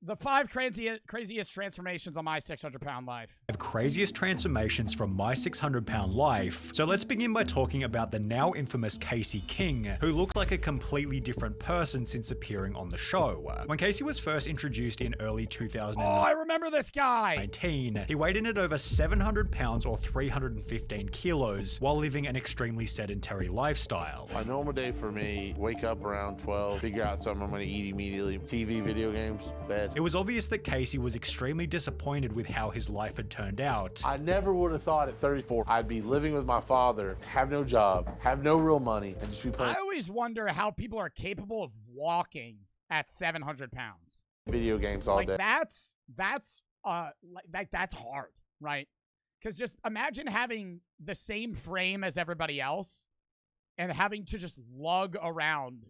The 5 craziest transformations on my 600-pound life. Craziest transformations from my 600-pound life. So let's begin by talking about the now infamous Casey King, who looks like a completely different person since appearing on the show. When Casey was first introduced in early 2019, I remember this guy. He weighed in at over 700 pounds or 315 kilos while living an extremely sedentary lifestyle. A normal day for me, wake up around 12, figure out something I'm going to eat immediately. TV, video games, bed. It was obvious that Casey was extremely disappointed with how his life had turned out. I never would have thought at 34 I'd be living with my father, have no job, have no real money, and just be playing I always wonder how people are capable of walking at 700 pounds. video games all day. That's hard, right? Because just imagine having the same frame as everybody else and having to just lug around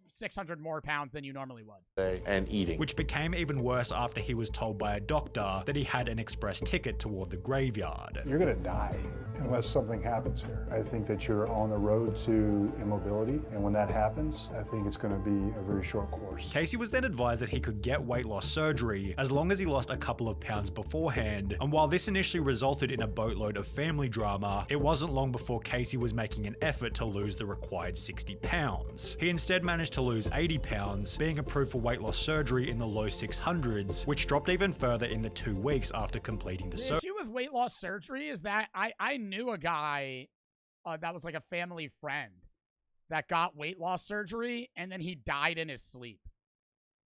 600 more pounds than you normally would. And eating. Which became even worse after he was told by a doctor that he had an express ticket toward the graveyard. You're gonna die unless something happens here. I think that you're on the road to immobility, and when that happens, I think it's gonna be a very short course. Casey was then advised that he could get weight loss surgery as long as he lost a couple of pounds beforehand, and while this initially resulted in a boatload of family drama, it wasn't long before Casey was making an effort to lose the required 60 pounds. He instead managed to lose 80 pounds, being approved for weight loss surgery in the low 600s, which dropped even further in the 2 weeks after completing the surgery. The issue with weight loss surgery is that I knew a guy that was like a family friend that got weight loss surgery and then he died in his sleep.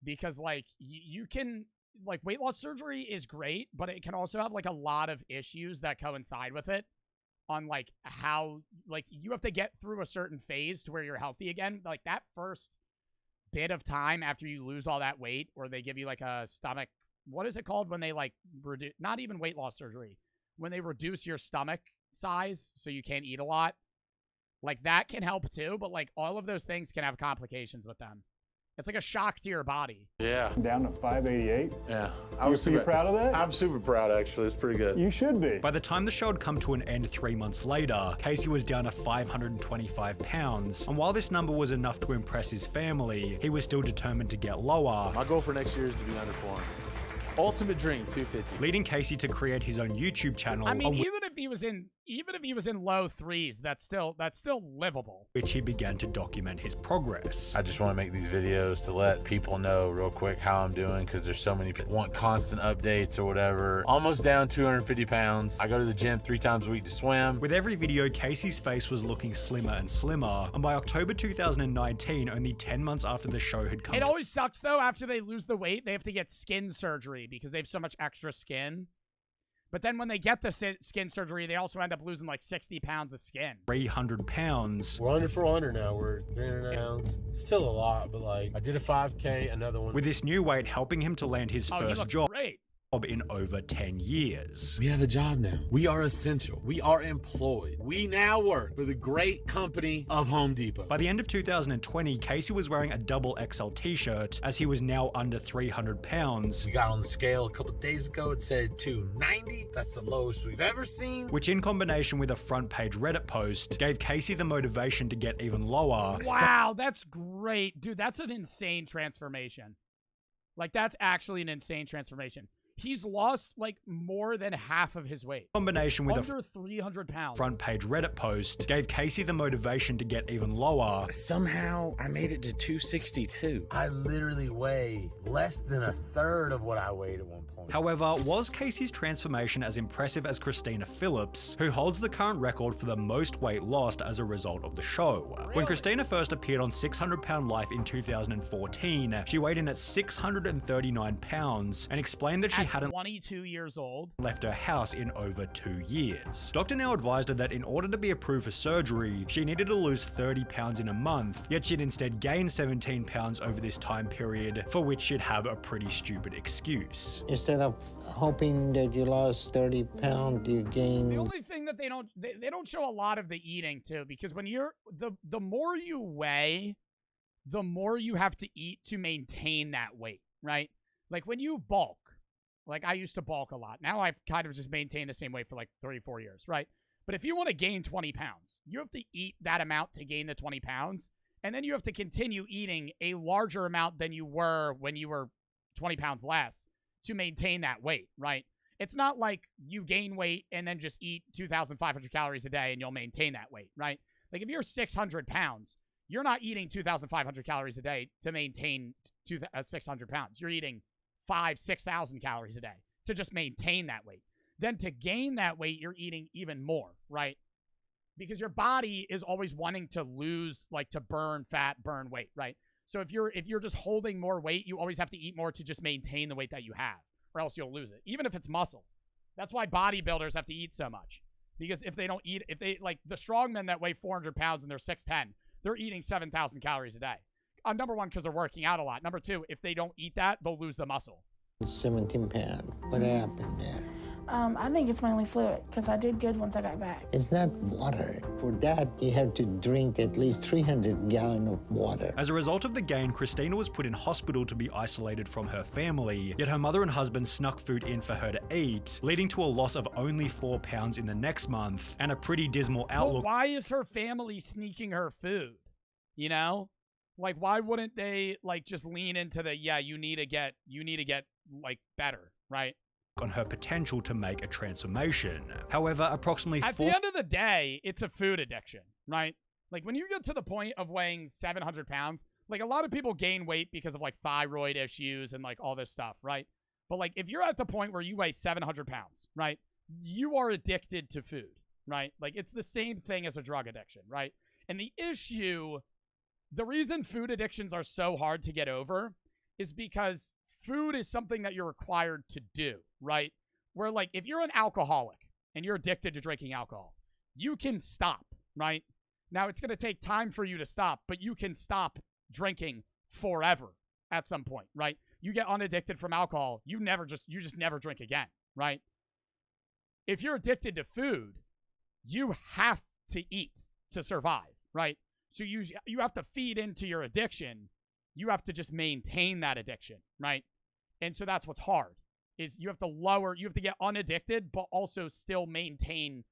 Because like you can, like, weight loss surgery is great, but it can also have like a lot of issues that coincide with it. On like how, like, you have to get through a certain phase to where you're healthy again. Like that first bit of time after you lose all that weight, or they give you like a stomach, what is it called when they like not even weight loss surgery, when they reduce your stomach size so you can't eat a lot, like that can help too. But like all of those things can have complications with them. It's like a shock to your body. Yeah. Down to 588. Yeah. You're proud of that? I'm super proud, actually. It's pretty good. You should be. By the time the show had come to an end 3 months later, Casey was down to 525 pounds, and while this number was enough to impress his family, he was still determined to get lower. My goal for next year is to be under 400. Ultimate dream, 250. Leading Casey to create his own YouTube channel. I mean, even if he was in low 3s, that's still livable. Which he began to document his progress. I just want to make these videos to let people know real quick how I'm doing, because there's so many people want constant updates or whatever. Almost down 250 pounds. I go to the gym 3 times a week to swim. With every video, Casey's face was looking slimmer and slimmer, and by October 2019, only 10 months after the show had come It always sucks though, after they lose the weight, they have to get skin surgery because they have so much extra skin. But then when they get the skin surgery, they also end up losing like 60 pounds of skin. 300 pounds. We're under 400 now. We're 300 pounds. It's still a lot, but like I did a 5K, another one. With this new weight helping him to land his first job great. in over 10 years. We have a job now. We are essential. We are employed. We now work for the great company of Home Depot. By the end of 2020, Casey was wearing a double XL t-shirt as he was now under 300 pounds. We got on the scale a couple days ago. It said 290. That's the lowest we've ever seen. Which, in combination with a front page Reddit post, gave Casey the motivation to get even lower. Wow, that's great. Dude, that's an insane transformation. Like, that's actually an insane transformation. He's lost like more than half of his weight. Combination with under 300 pounds. Front page Reddit post gave Casey the motivation to get even lower. Somehow I made it to 262. I literally weigh less than a third of what I weighed at one point. However, was Casey's transformation as impressive as Christina Phillips, who holds the current record for the most weight lost as a result of the show? Really? When Christina first appeared on 600 Pound Life in 2014, she weighed in at 639 pounds and explained that she hadn't 22 years old left her house in over 2 years. Doctor now advised her that in order to be approved for surgery, she needed to lose 30 pounds in a month, yet she'd instead gained 17 pounds over this time period, for which she'd have a pretty stupid excuse. Instead of hoping that you lost 30 pounds, you The gained. only thing that they don't show a lot of the eating too, because when you're the more you weigh, the more you have to eat to maintain that weight, right? Like when you bulk, like I used to bulk a lot. Now I've kind of just maintained the same weight for like 34 years, right? But if you want to gain 20 pounds, you have to eat that amount to gain the 20 pounds. And then you have to continue eating a larger amount than you were when you were 20 pounds less to maintain that weight, right? It's not like you gain weight and then just eat 2,500 calories a day and you'll maintain that weight, right? Like if you're 600 pounds, you're not eating 2,500 calories a day to maintain 600 pounds. You're eating 6,000 calories a day to just maintain that weight. Then to gain that weight, you're eating even more, right? Because your body is always wanting to lose, like to burn fat, burn weight, right? So if you're just holding more weight, you always have to eat more to just maintain the weight that you have, or else you'll lose it, even if it's muscle. That's why bodybuilders have to eat so much. Because if they don't eat, if they, like the strongmen that weigh 400 pounds and they're 6'10", they're eating 7,000 calories a day. Number one, because they're working out a lot. Number two, if they don't eat that, they'll lose the muscle. 17 pounds. What happened there? I think it's mainly fluid, because I did good once I got back. It's not water. For that, you have to drink at least 300 gallons of water. As a result of the gain, Christina was put in hospital to be isolated from her family, yet her mother and husband snuck food in for her to eat, leading to a loss of only 4 pounds in the next month, and a pretty dismal outlook. But why is her family sneaking her food? You know? Like, why wouldn't they, like, just lean into the, yeah, you need to get, like, better, right? On her potential to make a transformation. However, approximately at the end of the day, it's a food addiction, right? Like when you get to the point of weighing 700 pounds, like a lot of people gain weight because of like thyroid issues and like all this stuff, right? But like if you're at the point where you weigh 700 pounds, right? You are addicted to food, right? Like it's the same thing as a drug addiction, right? And the reason food addictions are so hard to get over is because food is something that you're required to do, right? Where like if you're an alcoholic and you're addicted to drinking alcohol, you can stop, right? Now it's going to take time for you to stop, but you can stop drinking forever at some point, right? You get unaddicted from alcohol, you just never drink again, right? If you're addicted to food, you have to eat to survive, right? So you have to feed into your addiction. You have to just maintain that addiction, right? And so that's what's hard, is you have to get unaddicted, but also still maintain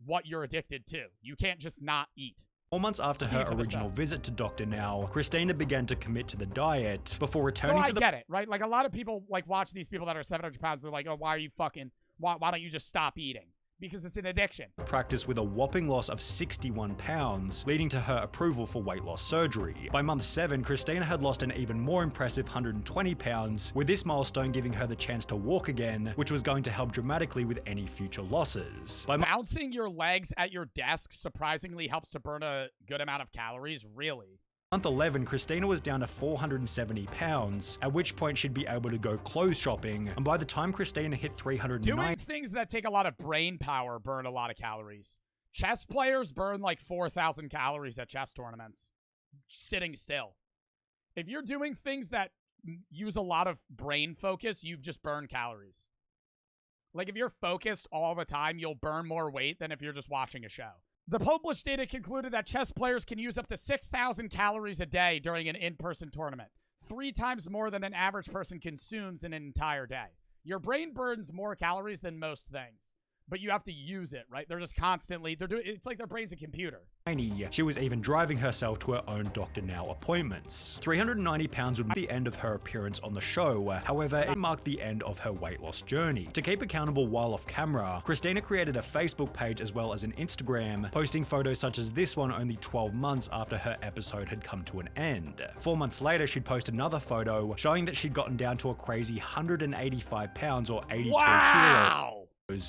what you're addicted to. You can't just not eat. 4 months after her original visit to Dr. Now, Christina began to commit to the diet before returning to the... So I get it, right? Like a lot of people like watch these people that are 700 pounds. They're like, oh, why don't you just stop eating? Because it's an addiction. Practice with a whopping loss of 61 pounds, leading to her approval for weight loss surgery. By month 7, Christina had lost an even more impressive 120 pounds, with this milestone giving her the chance to walk again, which was going to help dramatically with any future losses. Bouncing your legs at your desk surprisingly helps to burn a good amount of calories, really. Month 11, Christina was down to 470 pounds, at which point she'd be able to go clothes shopping, and by the time Christina hit 309... Doing things that take a lot of brain power burn a lot of calories. Chess players burn like 4,000 calories at chess tournaments, sitting still. If you're doing things that use a lot of brain focus, you just burn calories. Like if you're focused all the time, you'll burn more weight than if you're just watching a show. The published data concluded that chess players can use up to 6,000 calories a day during an in-person tournament, 3 times more than an average person consumes in an entire day. Your brain burns more calories than most things, but you have to use it, right? They're just constantly, it's like their brain's a computer. She was even driving herself to her own Dr. Now appointments. 390 pounds would be the end of her appearance on the show. However, it marked the end of her weight loss journey. To keep accountable while off camera, Christina created a Facebook page as well as an Instagram, posting photos such as this one only 12 months after her episode had come to an end. 4 months later, she'd post another photo showing that she'd gotten down to a crazy 185 pounds or 83 kilos.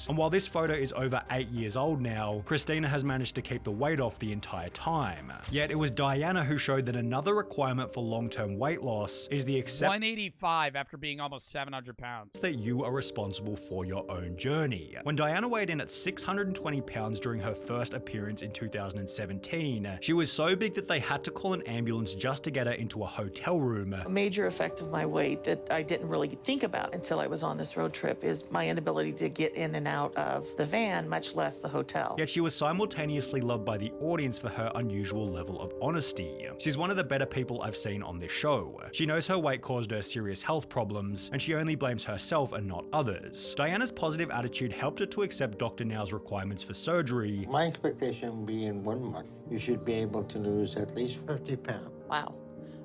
And while this photo is over 8 years old now, Christina has managed to keep the weight off the entire time. Yet it was Diana who showed that another requirement for long-term weight loss is the 185 after being almost 700 pounds. That you are responsible for your own journey. When Diana weighed in at 620 pounds during her first appearance in 2017, she was so big that they had to call an ambulance just to get her into a hotel room. A major effect of my weight that I didn't really think about until I was on this road trip is my inability to get in and out of the van, much less the hotel. Yet she was simultaneously loved by the audience for her unusual level of honesty. She's one of the better people I've seen on this show. She knows her weight caused her serious health problems, and she only blames herself and not others. Diana's positive attitude helped her to accept Dr. Now's requirements for surgery. My expectation would be in 1 month, you should be able to lose at least 50 pounds. Wow.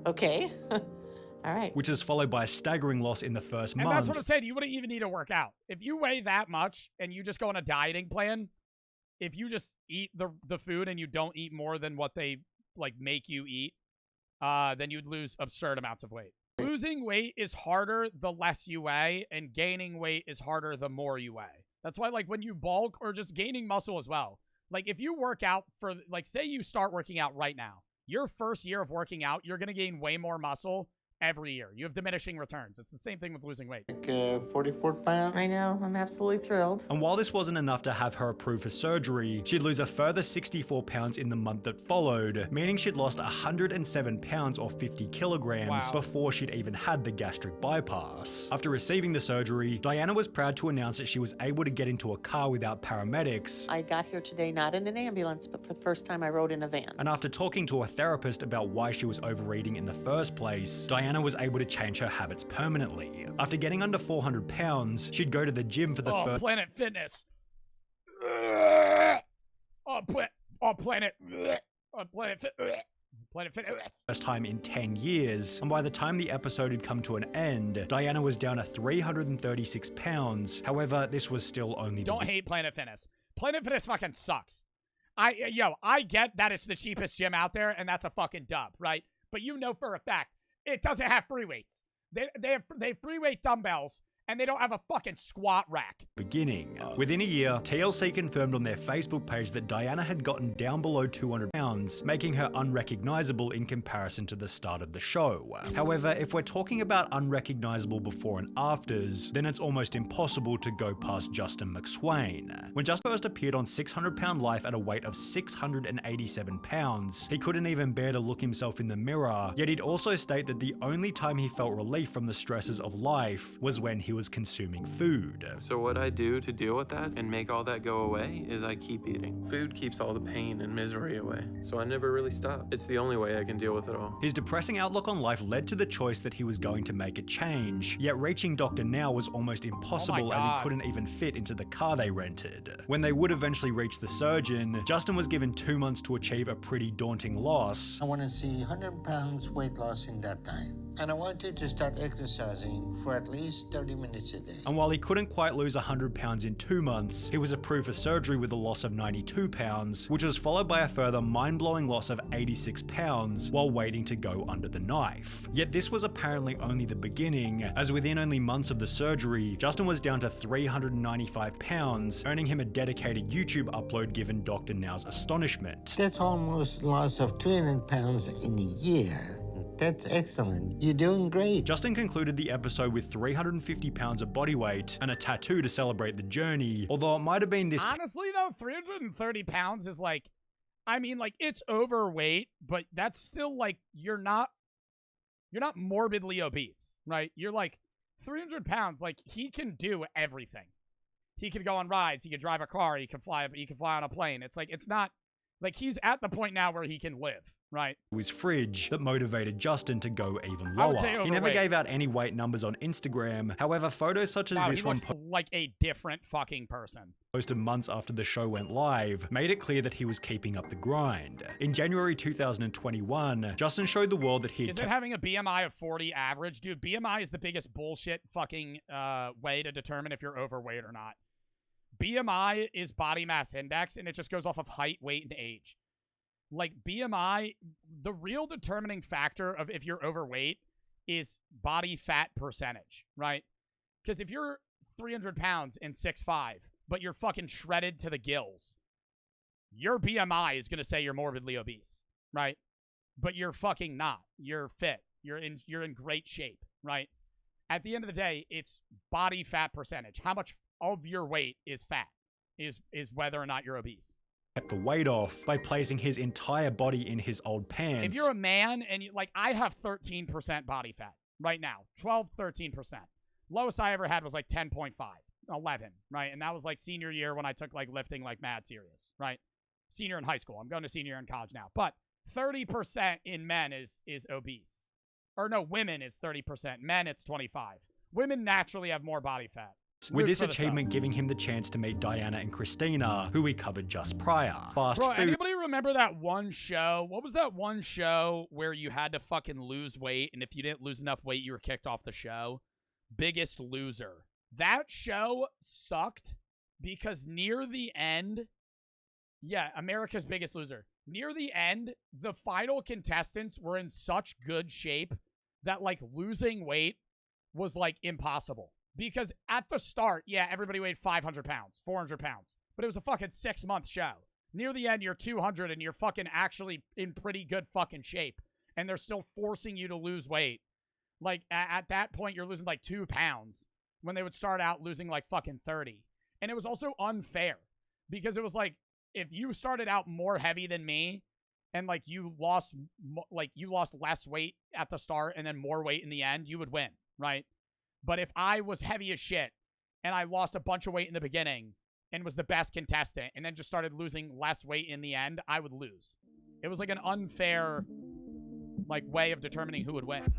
Okay. All right. which is followed by a staggering loss in the first And month. that's what I'm saying. You wouldn't even need to work out. If you weigh that much and you just go on a dieting plan, if you just eat the food and you don't eat more than what they like make you eat, then you'd lose absurd amounts of weight. Losing weight is harder the less you weigh, and gaining weight is harder the more you weigh. That's why, like, when you bulk or just gaining muscle as well, like, if you work out for, like, say you start working out right now, your first year of working out, you're going to gain way more muscle every year. You have diminishing returns. It's the same thing with losing weight. 44 pounds. I know. I'm absolutely thrilled. And while this wasn't enough to have her approved for surgery, she'd lose a further 64 pounds in the month that followed, meaning she'd lost 107 pounds or 50 kilograms before she'd even had the gastric bypass. After receiving the surgery, Diana was proud to announce that she was able to get into a car without paramedics. I got here today not in an ambulance, but for the first time I rode in a van. And after talking to a therapist about why she was overeating in the first place, Diana was able to change her habits permanently. After getting under 400 pounds, she'd go to the gym for the first Planet Fitness. Planet Fitness. first time in 10 years, and by the time the episode had come to an end, Diana was down to 336 pounds. However, this was still only Don't hate Planet Fitness. Planet Fitness fucking sucks. I get that it's the cheapest gym out there, and that's a fucking dub, right? But you know for a fact, it doesn't have free weights. They have free weight dumbbells, and they don't have a fucking squat rack. beginning. Within a year, TLC confirmed on their Facebook page that Diana had gotten down below 200 pounds, making her unrecognizable in comparison to the start of the show. However, if we're talking about unrecognizable before and afters, then it's almost impossible to go past Justin McSwain. When Justin first appeared on 600 Pound Life at a weight of 687 pounds, he couldn't even bear to look himself in the mirror, yet he'd also state that the only time he felt relief from the stresses of life was when he was consuming food. So what I do to deal with that and make all that go away is I keep eating. Food keeps all the pain and misery away, so I never really stop. It's the only way I can deal with it all. His depressing outlook on life led to the choice that he was going to make a change, yet reaching Dr. Now was almost impossible as he couldn't even fit into the car they rented. When they would eventually reach the surgeon, Justin was given 2 months to achieve a pretty daunting loss. I want to see 100 pounds weight loss in that time. And I wanted to start exercising for at least 30 minutes a day. And while he couldn't quite lose 100 pounds in 2 months, he was approved for surgery with a loss of 92 pounds, which was followed by a further mind-blowing loss of 86 pounds while waiting to go under the knife. Yet this was apparently only the beginning, as within only months of the surgery, Justin was down to 395 pounds, earning him a dedicated YouTube upload given Dr. Now's astonishment. That's almost loss of 200 pounds in a year. That's excellent. You're doing great. Justin concluded the episode with 350 pounds of body weight and a tattoo to celebrate the journey, although it might have been this— Honestly, though, 330 pounds is like, I mean, like, it's overweight, but that's still, like, you're not morbidly obese, right? You're, like, 300 pounds, like, he can do everything. He can go on rides, he can drive a car, he can fly on a plane. It's like, it's not, like, he's at the point now where he can live. Right. His fridge that motivated Justin to go even I would lower. say He never overweight. gave out any weight numbers on Instagram. However, photos such as Wow, this he one looks like a different fucking person. posted months after the show went live made it clear that he was keeping up the grind. In January 2021, Justin showed the world that he Is it having a BMI of 40 average? Dude, BMI is the biggest bullshit fucking way to determine if you're overweight or not. BMI is body mass index, and it just goes off of height, weight, and age. Like, BMI, the real determining factor of if you're overweight is body fat percentage, right? Because if you're 300 pounds and 6'5", but you're fucking shredded to the gills, your BMI is going to say you're morbidly obese, right? But you're fucking not. You're fit. You're in great shape, right? At the end of the day, it's body fat percentage. How much of your weight is fat is whether or not you're obese. kept the weight off by placing his entire body in his old pants. If you're a man and I have 13% body fat right now, 12, 13%. Lowest I ever had was like 10.5, 11, right? And that was like senior year when I took like lifting like mad serious, right? Senior in high school. I'm going to senior in college now. But 30% in men is obese. Or no, women is 30%. Men, it's 25. Women naturally have more body fat. with this achievement giving him the chance to meet Diana and Christina, who we covered just prior. Fast Bro, food. anybody remember that one show? What was that one show where you had to fucking lose weight, and if you didn't lose enough weight, you were kicked off the show? Biggest Loser. That show sucked because near the end, yeah, America's Biggest Loser. Near the end, the final contestants were in such good shape that, like, losing weight was, like, impossible. Because at the start, yeah, everybody weighed 500 pounds, 400 pounds. But it was a fucking 6-month show. Near the end, you're 200 and you're fucking actually in pretty good fucking shape. And they're still forcing you to lose weight. Like, at that point, you're losing, like, 2 pounds. When they would start out losing, like, fucking 30. And it was also unfair. Because it was like, if you started out more heavy than me, and, like, you lost less weight at the start and then more weight in the end, you would win, right? But if I was heavy as shit and I lost a bunch of weight in the beginning and was the best contestant and then just started losing less weight in the end, I would lose. It was like an unfair, like, way of determining who would win.